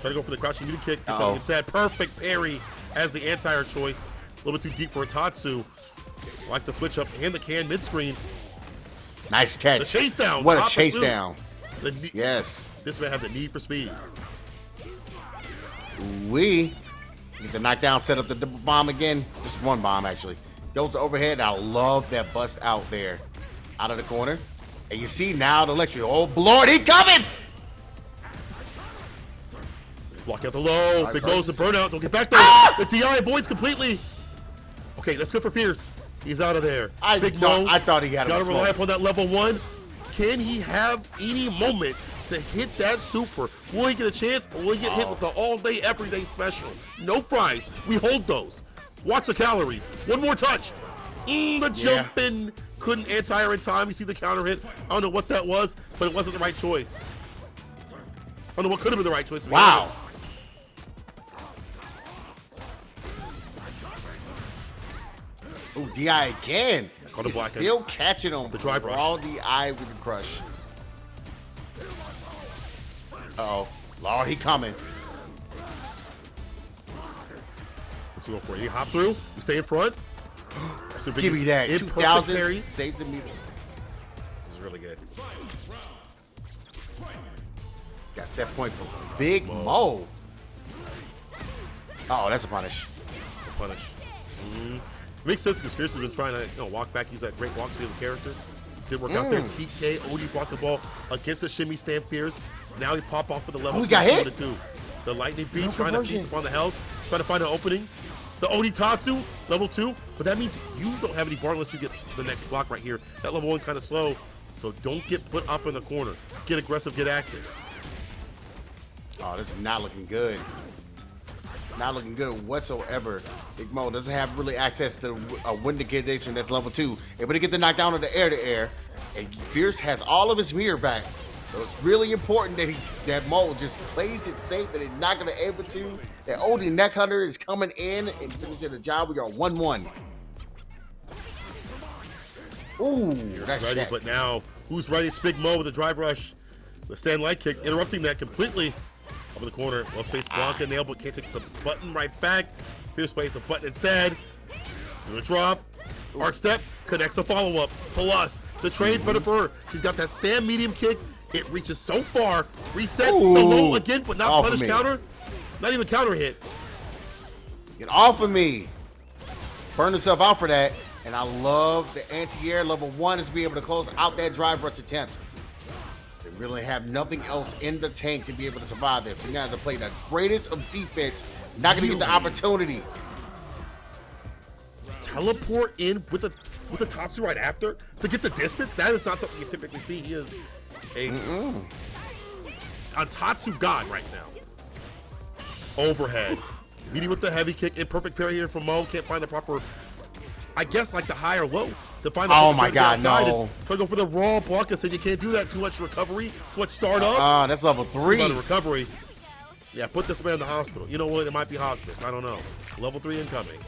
Try to go for the crouching muted kick. Gets something instead. Perfect parry as the anti-air choice. A little bit too deep for a Tatsu. Like the switch up and the can mid-screen. Nice catch. The chase down. What a chase down. Yes. This man have the need for speed. We get the knockdown, set up the double bomb again. Just one bomb, actually. Those are overhead. I love that bust out there. Out of the corner. And you see now the electric. Oh, Lord, he coming! Block out the low. Big Mo's the burnout. Don't get back there. The DI avoids completely. Okay, that's good for Fierce. He's out of there. Big Mo. I thought he had him. Gotta rely upon that level 1. Can he have any moment to hit that super? Will he get a chance, or will he get hit with the all-day, everyday special? No fries. We hold those. Watch the calories. One more touch. The jump in. Couldn't anti-air in time. You see the counter hit. I don't know what that was, but it wasn't the right choice. I don't know what could have been the right choice. To be honest. Oh, DI again. He's still catching him. The drive rush. All DI with the crush. Uh-oh. Lord, he coming. What's he going for? He hop through? We stay in front? Give me that. 2,000 carry. Saves the meter. This is really good. Got set point for Big Mo. Oh, that's a punish. It's a punish. Makes sense because Fierce has been trying to walk back, use that great walk speed of the character. Did work out there. TK, Odie blocked the ball against the shimmy stand Fierce. Now he pop off for the level. He got hit. The lightning beast trying to feast upon the health, trying to find an opening. The Odie Tatsu, level 2. But that means you don't have any bar unless you get the next block right here. That level 1 kind of slow. So don't get put up in the corner. Get aggressive, get active. Oh, this is not looking good. Not looking good whatsoever. Big Mo doesn't have really access to a wind negation that's level 2. Able to get the knockdown of the air-to-air. And Fierce has all of his meter back. So it's really important that Mo just plays it safe and he's not going to be able to. That Odie Neck Hunter is coming in and finishing the job. We are 1-1. Ooh, that's ready, check. but now who's ready? It's Big Mo with the drive rush. The stand light kick, interrupting that completely. Over the corner, well spaced Blanca nail, but can't take the button right back. Fierce plays the button instead. To the drop. Arc step connects the follow-up. Plus, the trade better for her. She's got that stand medium kick. It reaches so far. Reset the low again, but not punish counter. Not even counter hit. Get off of me. Burn himself out for that. And I love the anti-air level 1 is being able to close out that drive rush attempt. They really have nothing else in the tank to be able to survive this. So you're going to have to play the greatest of defense. Not going to get the opportunity. Teleport in with the Tatsu right after to get the distance. That is not something you typically see. He is a Tatsu god right now. Overhead. Meeting with the heavy kick. Imperfect parry here from Mo. Can't find the proper, I guess, like the high or low to find the my God, no. Try to go for the raw block. I said you can't do that. Too much recovery. Too much startup. That's level 3. About the recovery. Yeah, put this man in the hospital. You know what? It might be hospice. I don't know. Level 3 incoming.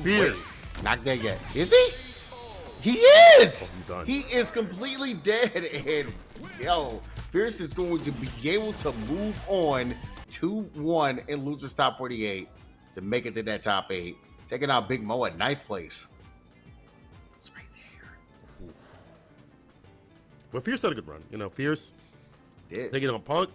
Fierce. Not dead yet. Is he? He is. Oh, he's done. He is completely dead. And yo, Fierce is going to be able to move on 2-1 and lose his top 48 to make it to that top 8. Taking out Big Mo at 9th place. It's right there. But Fierce had a good run. You know, Fierce taking on Punk.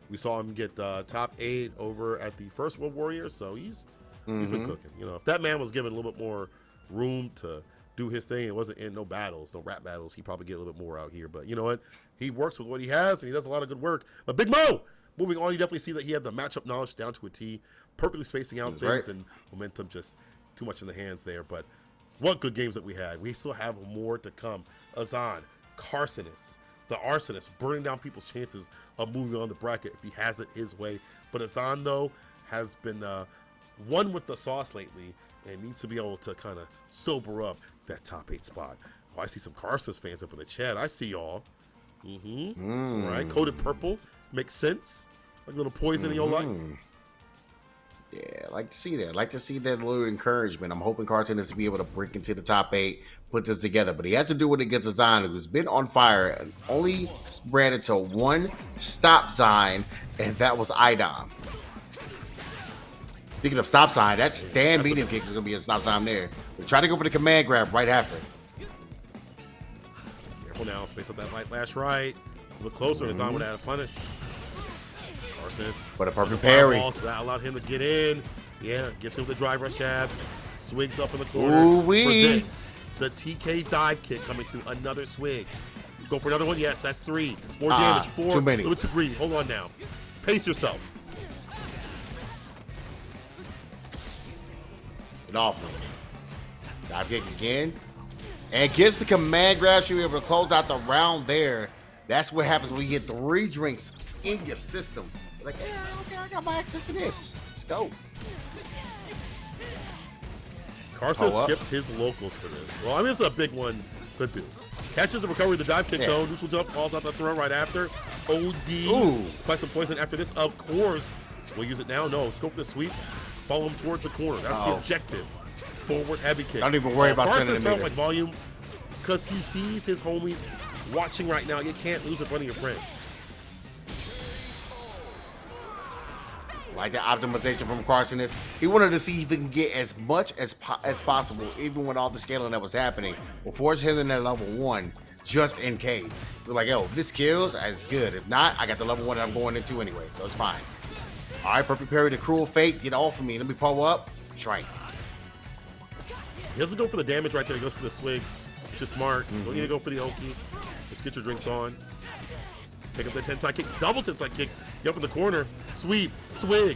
We saw him get top 8 over at the first World Warrior, so he's been cooking. You know, if that man was given a little bit more room to do his thing, it wasn't in no battles, no rap battles, he'd probably get a little bit more out here. But you know what? He works with what he has, and he does a lot of good work. But Big Mo, moving on, you definitely see that he had the matchup knowledge down to a T, perfectly spacing out things, and momentum just too much in the hands there. But what good games that we had. We still have more to come. Azan, Carcinus, the Arsonist, burning down people's chances of moving on the bracket if he has it his way. But Azan, though, has been one with the sauce lately and needs to be able to kind of sober up that top 8 spot. Oh, I see some Carcinus fans up in the chat. I see y'all. All right, coded purple. Makes sense. Like a little poison in your life. Yeah, I like to see that. I like to see that little encouragement. I'm hoping Carson is to be able to break into the top 8, put this together. But he has to do it against a Zion who's been on fire and only ran into one stop sign, and that was Idom. Speaking of stop sign, that stand medium kick is going to be a stop sign there. We try to go for the command grab right after. Careful now. Space up that light lash right. A little closer. Azan would have a punish. Carson. But a perfect parry. That allowed him to get in. Yeah, gets him with the drive rush jab. Swigs up in the corner Ooh-wee. for this. The TK dive kick coming through. Another swig. Go for another one. Yes, that's 3. More damage. 4. Too many. A little too greedy. Hold on now. Pace yourself. Get off me. Dive kick again. And gets the command grab. Should be able to close out the round there. That's what happens when you get 3 drinks in your system. Like, yeah, okay, I got my access to this. Let's go. Carson skipped his locals for this. Well, I mean, this is a big one to do. Catches the recovery, the dive kick, though. Neutral jump, calls out the throw right after. OD. Ooh. Apply some poison after this, of course. We'll use it now. No, let's go for the sweep. Follow him towards the corner. That's the objective. Forward heavy kick. Don't even worry about spending the meter. Like volume because he sees his homies watching right now. You can't lose in front of your friends. Like the optimization from Carson is, he wanted to see if he can get as much as possible, even with all the scaling that was happening, before hitting that level 1, just in case. We're like, yo, if this kills, it's good. If not, I got the level 1 that I'm going into anyway, so it's fine. All right, perfect parry to Cruel Fate. Get off of me. Let me pull up. Shrink. He doesn't go for the damage right there. He goes for the swig, which is smart. Don't need to go for the Oki. Just get your drinks on. Pick up the 10-side kick. Double 10-side kick. Get up in the corner. Sweep. Swig.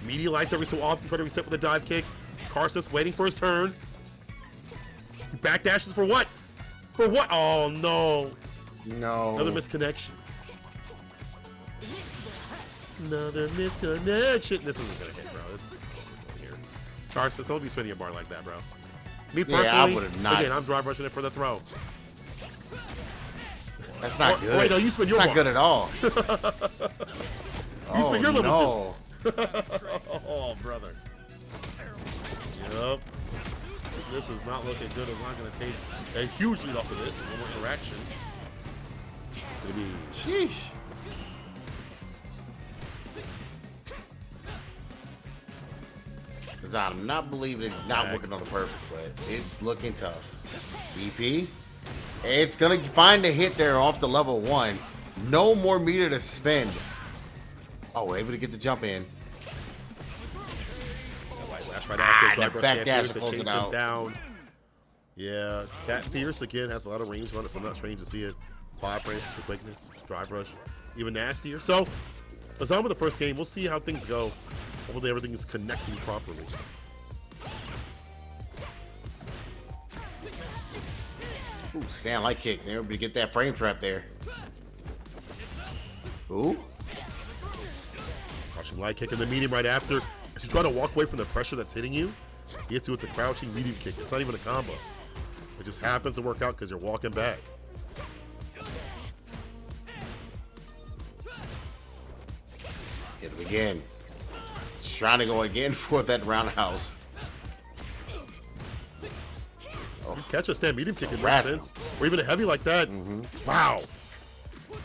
Media lights every so often. Try to reset with a dive kick. Carson's waiting for his turn. He backdashes for what? For what? Oh, no. No. Another misconnection. Another misconnection. This isn't going to hit, bro. This is here. Carson, don't be spinning a bar like that, bro. Me personally, I would have not. Again, I'm drive rushing it for the throw. That's not good. Wait, no, you spin your bar. Not good at all. You spin your level 2. Oh, brother. Yep. This is not looking good. It's not going to take a huge lead off of this. One more interaction. Maybe. Sheesh. Because I'm not believing it's not working on the perfect, but it's looking tough. BP. It's going to find a hit there off the level 1. No more meter to spend. Oh, able to get the jump in. Right after, the back dash to close chase it him out. Down. Yeah, that Fierce again has a lot of range on it, so I'm not strange to see it. 5 frames for quickness, drive rush, even nastier. So, as on with the first game, we'll see how things go. Hopefully everything is connecting properly. Ooh, stand light kick. They're able to get that frame trap there. Ooh. Crouching light kick in the medium right after. As you try to walk away from the pressure that's hitting you, he hits you with the crouching medium kick. It's not even a combo. It just happens to work out because you're walking back. Hit him again. He's trying to go again for that roundhouse. You catch a stand medium kick in that sense, or even a heavy like that. Wow.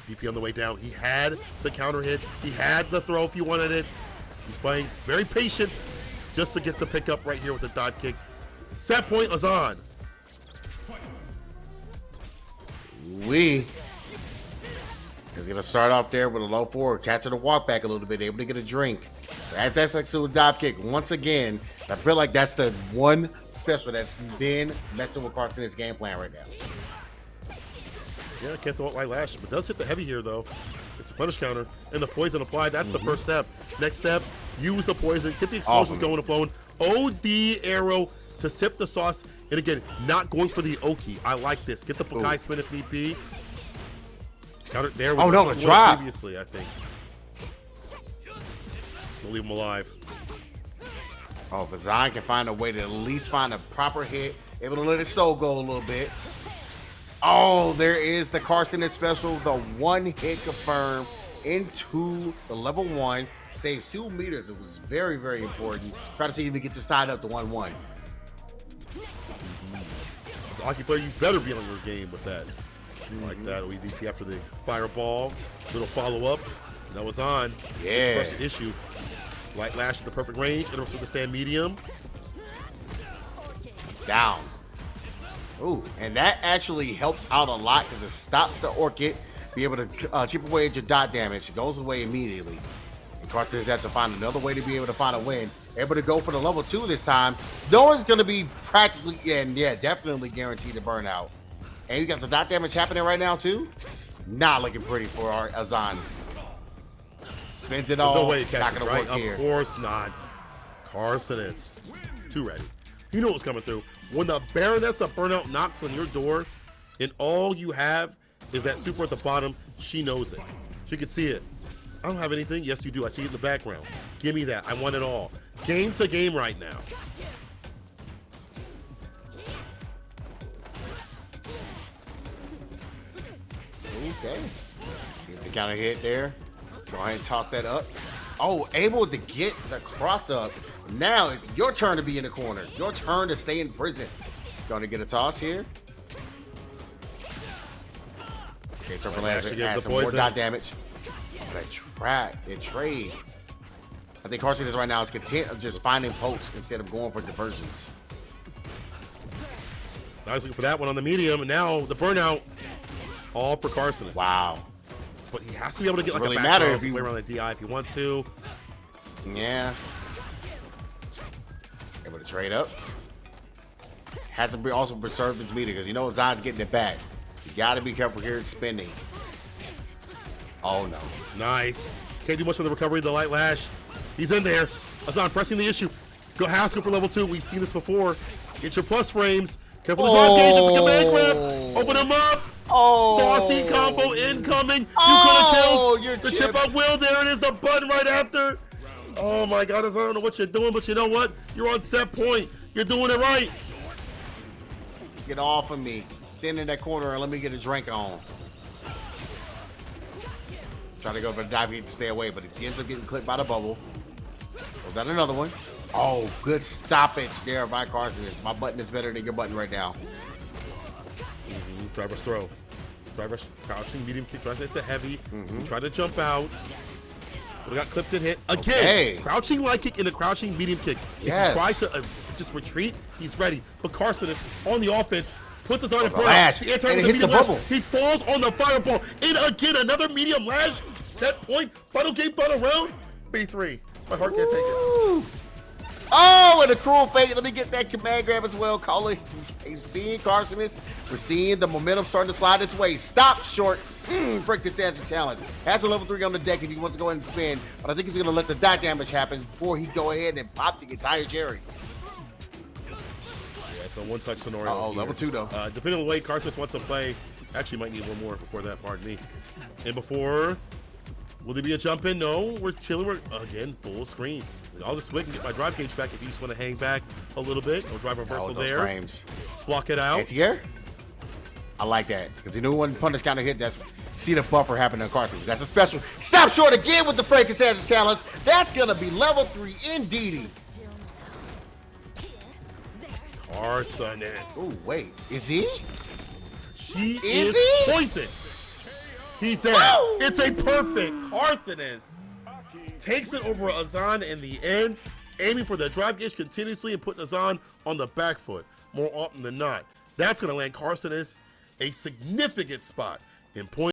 DP on the way down. He had the counter hit. He had the throw if you wanted it. He's playing very patient just to get the pickup right here with the dive kick. Set point is on. He's going to start off there with a low forward, catching the walk back a little bit, able to get a drink. So as that's like to a dive kick, once again, I feel like that's the one special that's been messing with Cartoon's game plan right now. Yeah, can't throw it like last, but does hit the heavy here though. It's a punish counter, and the poison applied. That's the first step. Next step, use the poison, get the explosions going and flowing. OD arrow to sip the sauce, and again, not going for the Oki. I like this. Get the Pokai spin if need be. Counter there. Oh no, the drop. Previously, I think. We'll leave him alive. Oh, Vazan can find a way to at least find a proper hit, able to let his soul go a little bit. Oh, there is the Carson special, the one hit confirmed into the level 1. Saves 2 meters. It was very, very important. Try to see if we get this tied up to 1-1. As a hockey player, you better be on your game with that. Like that, OEDP after the fireball. Little follow-up. That was on. Yeah. Express the issue. Light lash at the perfect range. Interrupts with the stand medium. Down. Ooh, and that actually helps out a lot because it stops the Orchid, be able to chip away at your dot damage. It goes away immediately. And Carson has to find another way to be able to find a win. Able to go for the level 2 this time. No one's going to be practically, and yeah, definitely guaranteed to burn out. And you got the dot damage happening right now too. Not looking pretty for our Azan. Spins it all. There's no way it Not catches, gonna right? work here. Of course not. Carson is too ready. You know what's coming through. When the Baroness of Burnout knocks on your door and all you have is that super at the bottom, she knows it. She can see it. I don't have anything. Yes, you do. I see it in the background. Give me that. I want it all. Game to game right now. Okay. Get the counter hit there. Go ahead and toss that up. Oh, able to get the cross up. Now it's your turn to be in the corner. Your turn to stay in prison. Going to get a toss here. Okay, so has some more dot damage. But trade. I think Carson is right now is content of just finding pokes instead of going for diversions. I was looking for that one on the medium, and now the burnout. All for Carson. Wow. But he has to be able to get like really a matter back if he way around the DI if he wants to. Yeah. Able to trade up. Has to be also preserve his meter because you know Zion's getting it back. So you got to be careful here spending. Oh no. Nice. Can't do much for the recovery of the light lash. He's in there. Azan pressing the issue. Go Haskell for level 2. We've seen this before. Get your plus frames. Careful the drive gauge. It's a command grab. Open him up. Oh. Saucy combo incoming. You could have killed your the chip up will. There it is. The button right after. Oh my God. I don't know what you're doing, but you know what? You're on set point. You're doing it right. Get off of me. Stand in that corner and let me get a drink on. Try to go for the dive to stay away, but he ends up getting clipped by the bubble. Was that another one? Oh, good stoppage there by Carson. My button is better than your button right now. Driver's throw. Driver's crouching, medium kick, tries to hit the heavy. Try to jump out. But got clipped and hit. Again, okay. Crouching light kick and a crouching medium kick. Yes. If he tries to just retreat, he's ready. But Carson is on the offense. Puts his arm in lash, and it hits the bubble. He falls on the fireball. And again, another medium lash. Set point. Final game, final round. B3. My heart can't take it. Oh, and a cruel fate. Let me get that command grab as well. Calling. Seeing Carson is. We're seeing the momentum starting to slide this way. Stop short. Break the stance of talents. Has a level 3 on the deck if he wants to go ahead and spin. But I think he's going to let the dot damage happen before he go ahead and pop the entire cherry. Yeah, it's a one-touch scenario. Oh, level 2 though. Depending on the way Carson wants to play, actually might need one more before that, pardon me. And before, will there be a jump in? No, we're chilling. We're, again, full screen. I'll just swing and get my drive gauge back if you just want to hang back a little bit. No drive reversal there. Frames. Block it out. Anti-air? I like that because he knew when punish counter hit, that's see the buffer happen to Carson. That's a special. Stop short again with the Frankenstein's challenge. That's going to be level 3 indeed. Carson is. Oh, wait. Is he? She is he? Poison. He's there. Woo! It's a perfect. Carson is. Takes it over Azan in the end, aiming for the drive gauge continuously and putting Azan on the back foot more often than not. That's going to land Carson is a significant spot in point.